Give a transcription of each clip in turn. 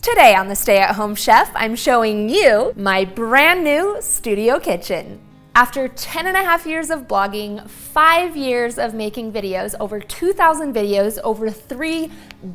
Today on the Stay at Home Chef, I'm showing you my brand new studio kitchen. After 10.5 years of blogging, 5 years of making videos, over 2,000 videos, over 3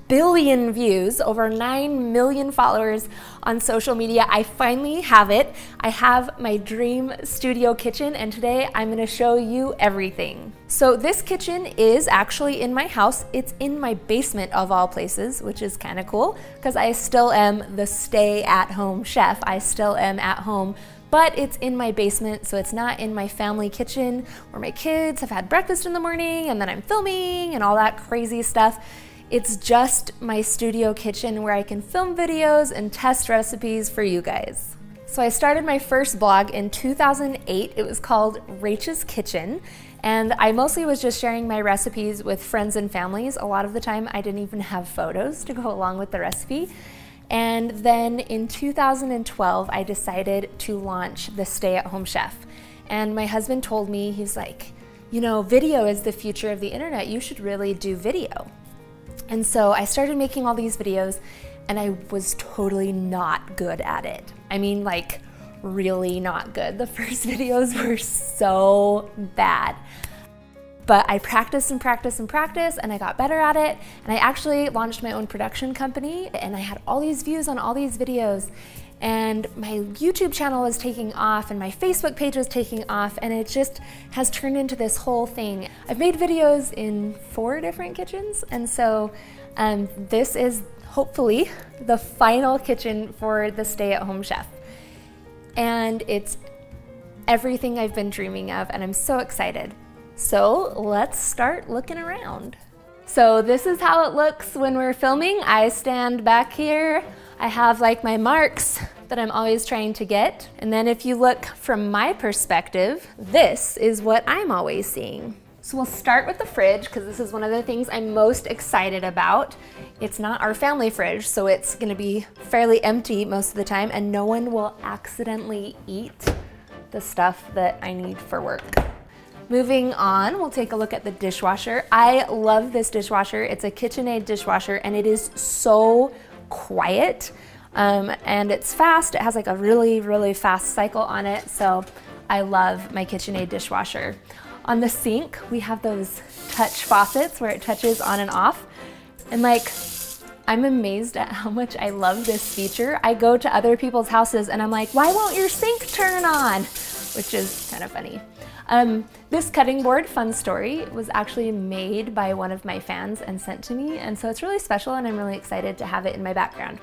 billion views, over 9 million followers on social media, I finally have it. I have my dream studio kitchen, and today I'm gonna show you everything. So this kitchen is actually in my house. It's in my basement of all places, which is kind of cool because I still am the stay-at-home chef. I still am at home, but it's in my basement, so it's not in my family kitchen where my kids have had breakfast in the morning and then I'm filming and all that crazy stuff. It's just my studio kitchen where I can film videos and test recipes for you guys. So I started my first blog in 2008. It was called Rachel's Kitchen, and I mostly was just sharing my recipes with friends and families. A lot of the time I didn't even have photos to go along with the recipe. And then in 2012, I decided to launch the Stay at Home Chef. And my husband told me, he's like, you know, video is the future of the internet. You should really do video. And so I started making all these videos, and I was totally not good at it. I mean, like, really not good. The first videos were so bad. But I practiced and practiced and practiced, and I got better at it. And I actually launched my own production company, and I had all these views on all these videos. And my YouTube channel was taking off, and my Facebook page was taking off, and it just has turned into this whole thing. I've made videos in 4 different kitchens, and so this is hopefully the final kitchen for the Stay at Home Chef. And it's everything I've been dreaming of, and I'm so excited. So let's start looking around. So this is how it looks when we're filming. I stand back here. I have like my marks that I'm always trying to get. And then if you look from my perspective, this is what I'm always seeing. So we'll start with the fridge because this is one of the things I'm most excited about. It's not our family fridge, so it's gonna be fairly empty most of the time, and no one will accidentally eat the stuff that I need for work. Moving on, we'll take a look at the dishwasher. I love this dishwasher. It's a KitchenAid dishwasher, and it is so quiet, and it's fast. It has like a really, really fast cycle on it, so I love my KitchenAid dishwasher. On the sink, we have those touch faucets where it touches on and off, and like, I'm amazed at how much I love this feature. I go to other people's houses and I'm like, why won't your sink turn on? Which is kind of funny. This cutting board, fun story, was actually made by one of my fans and sent to me, and so it's really special, and I'm really excited to have it in my background.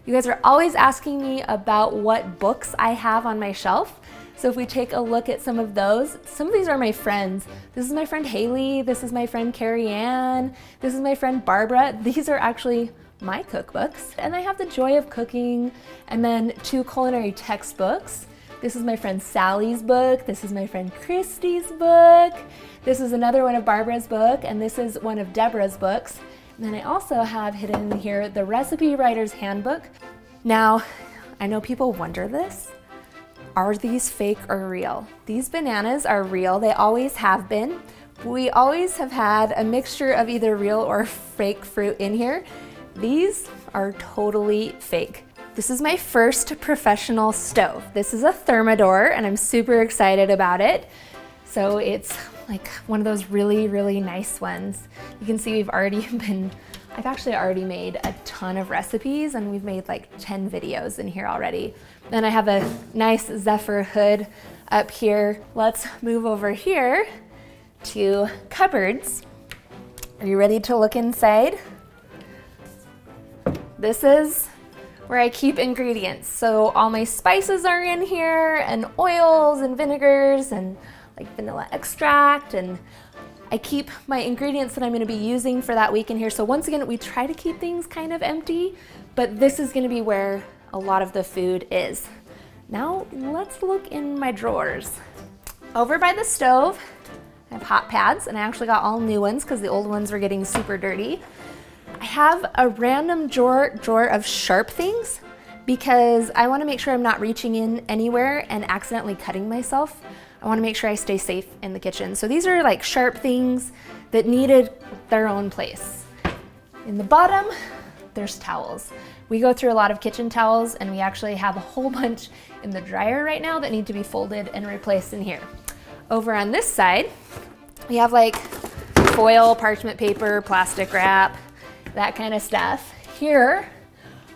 You guys are always asking me about what books I have on my shelf, so if we take a look at some of those, some of these are my friends. This is my friend Haley, this is my friend Carrie Ann, this is my friend Barbara. These are actually my cookbooks, and I have The Joy of Cooking, and then 2 culinary textbooks. This is my friend Sally's book, this is my friend Christy's book, this is another one of Barbara's book, and this is one of Deborah's books. And then I also have hidden in here the Recipe Writer's Handbook. Now, I know people wonder this. Are these fake or real? These bananas are real, they always have been. We always have had a mixture of either real or fake fruit in here. These are totally fake. This is my first professional stove. This is a Thermador, and I'm super excited about it. So it's like one of those really, really nice ones. You can see I've actually already made a ton of recipes, and we've made like 10 videos in here already. Then I have a nice Zephyr hood up here. Let's move over here to cupboards. Are you ready to look inside? This is where I keep ingredients. So all my spices are in here, and oils and vinegars and like vanilla extract, and I keep my ingredients that I'm gonna be using for that week in here. So once again, we try to keep things kind of empty, but this is gonna be where a lot of the food is. Now let's look in my drawers. Over by the stove, I have hot pads, and I actually got all new ones because the old ones were getting super dirty. I have a random drawer of sharp things because I want to make sure I'm not reaching in anywhere and accidentally cutting myself. I want to make sure I stay safe in the kitchen. So these are like sharp things that needed their own place. In the bottom, there's towels. We go through a lot of kitchen towels, and we actually have a whole bunch in the dryer right now that need to be folded and replaced in here. Over on this side, we have like foil, parchment paper, plastic wrap, that kind of stuff. Here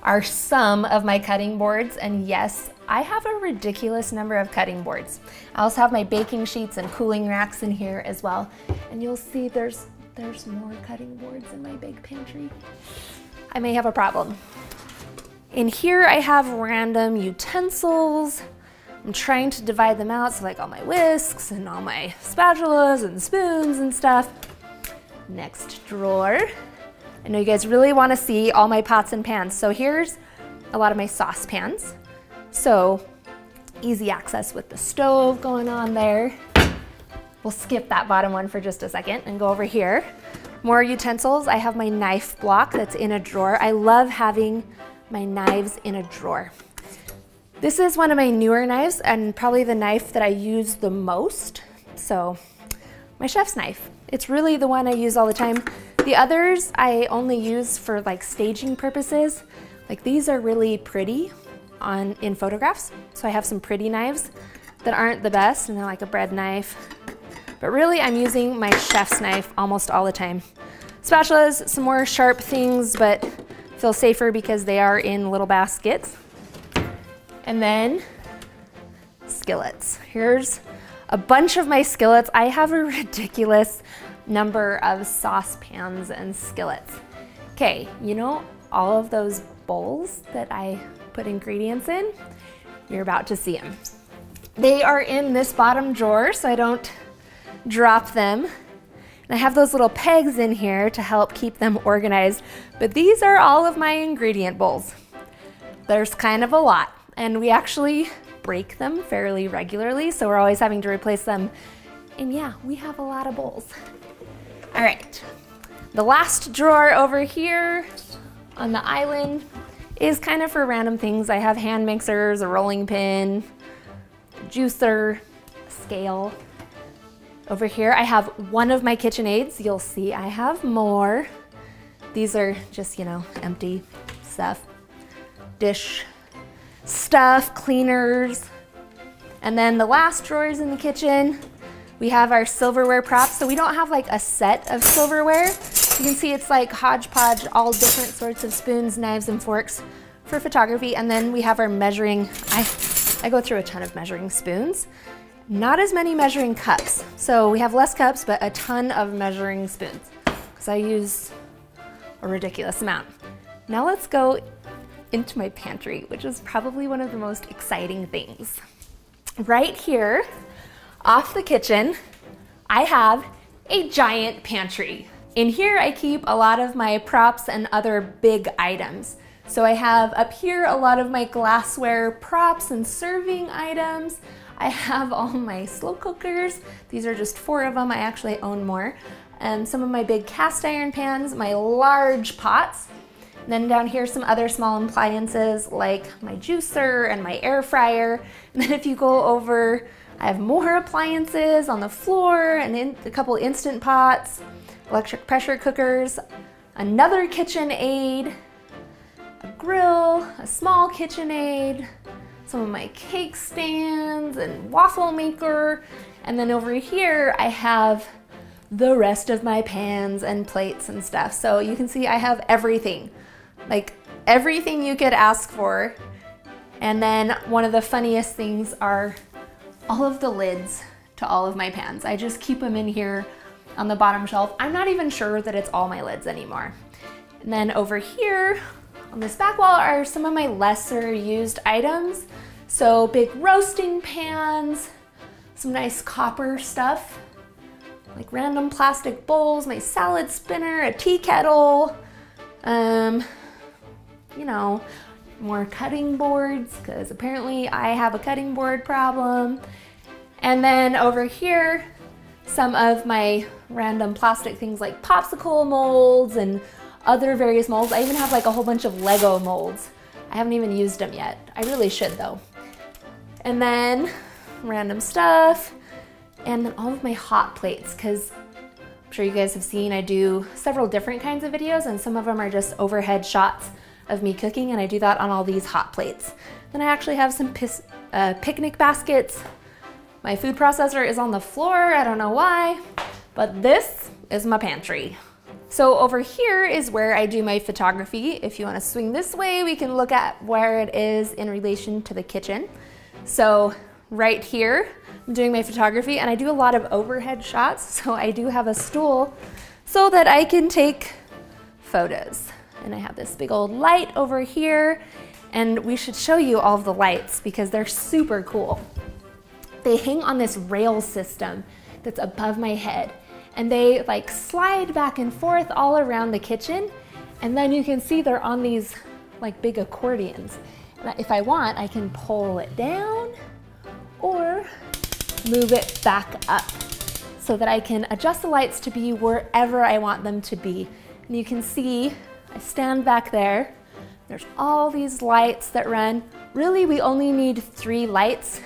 are some of my cutting boards, and yes, I have a ridiculous number of cutting boards. I also have my baking sheets and cooling racks in here as well. And you'll see there's more cutting boards in my big pantry. I may have a problem. In here I have random utensils. I'm trying to divide them out, so like all my whisks and all my spatulas and spoons and stuff. Next drawer. I know you guys really want to see all my pots and pans. So here's a lot of my saucepans. So easy access with the stove going on there. We'll skip that bottom one for just a second and go over here. More utensils. I have my knife block that's in a drawer. I love having my knives in a drawer. This is one of my newer knives and probably the knife that I use the most. So my chef's knife. It's really the one I use all the time. The others I only use for like staging purposes. Like these are really pretty in photographs. So I have some pretty knives that aren't the best, and they're like a bread knife. But really I'm using my chef's knife almost all the time. Spatulas, some more sharp things, but feel safer because they are in little baskets. And then skillets. Here's a bunch of my skillets. I have a ridiculous number of saucepans and skillets. Okay, you know all of those bowls that I put ingredients in? You're about to see them. They are in this bottom drawer so I don't drop them. And I have those little pegs in here to help keep them organized, but these are all of my ingredient bowls. There's kind of a lot, and we actually break them fairly regularly, so we're always having to replace them. And yeah, we have a lot of bowls. All right, the last drawer over here on the island is kind of for random things. I have hand mixers, a rolling pin, a juicer, a scale. Over here I have one of my KitchenAids. You'll see I have more. These are just, you know, empty stuff. Dish stuff, cleaners. And then the last drawers in the kitchen, we have our silverware props. So we don't have like a set of silverware. You can see it's like hodgepodge, all different sorts of spoons, knives, and forks for photography. And then we have our measuring, I go through a ton of measuring spoons. Not as many measuring cups. So we have less cups, but a ton of measuring spoons, because I use a ridiculous amount. Now let's go into my pantry, which is probably one of the most exciting things. Right here, off the kitchen, I have a giant pantry. In here, I keep a lot of my props and other big items. So I have up here a lot of my glassware props and serving items. I have all my slow cookers. These are just 4 of them. I actually own more. And some of my big cast iron pans, my large pots. And then down here, some other small appliances like my juicer and my air fryer. And then if you go over, I have more appliances on the floor and a couple Instant Pots, electric pressure cookers, another KitchenAid, a grill, a small KitchenAid, some of my cake stands and waffle maker. And then over here, I have the rest of my pans and plates and stuff. So you can see I have everything, like everything you could ask for. And then one of the funniest things are all of the lids to all of my pans. I just keep them in here on the bottom shelf. I'm not even sure that it's all my lids anymore. And then over here on this back wall are some of my lesser used items. So big roasting pans, some nice copper stuff, like random plastic bowls, my salad spinner, a tea kettle, you know, more cutting boards, because apparently I have a cutting board problem. And then over here, some of my random plastic things like popsicle molds and other various molds. I even have like a whole bunch of Lego molds. I haven't even used them yet. I really should though. And then random stuff. And then all of my hot plates, because I'm sure you guys have seen I do several different kinds of videos, and some of them are just overhead shots of me cooking, and I do that on all these hot plates. Then I actually have some picnic baskets. My food processor is on the floor, I don't know why, but this is my pantry. So over here is where I do my photography. If you want to swing this way, we can look at where it is in relation to the kitchen. So right here, I'm doing my photography, and I do a lot of overhead shots, so I do have a stool so that I can take photos. And I have this big old light over here, and we should show you all of the lights because they're super cool. They hang on this rail system that's above my head, and they like slide back and forth all around the kitchen, and then you can see they're on these like big accordions. And if I want, I can pull it down or move it back up so that I can adjust the lights to be wherever I want them to be. And you can see I stand back there. There's all these lights that run. Really, we only need 3 lights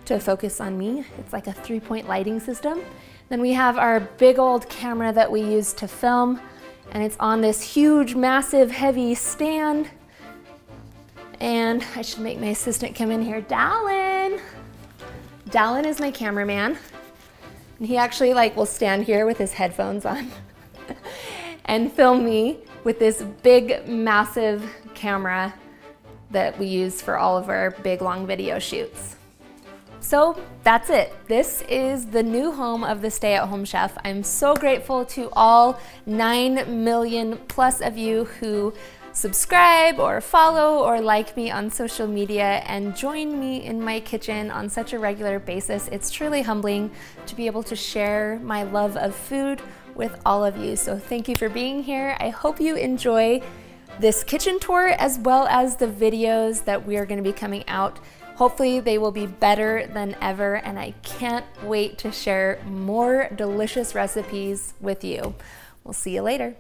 to focus on me. It's like a 3-point lighting system. Then we have our big old camera that we use to film, and it's on this huge, massive, heavy stand. And I should make my assistant come in here. Dallin! Dallin is my cameraman. And he actually will stand here with his headphones on and film me with this big, massive camera that we use for all of our big, long video shoots. So that's it. This is the new home of the Stay-at-Home Chef. I'm so grateful to all 9 million plus of you who subscribe or follow or like me on social media and join me in my kitchen on such a regular basis. It's truly humbling to be able to share my love of food with all of you. So thank you for being here. I hope you enjoy this kitchen tour as well as the videos that we are going to be coming out. Hopefully they will be better than ever, and I can't wait to share more delicious recipes with you. We'll see you later.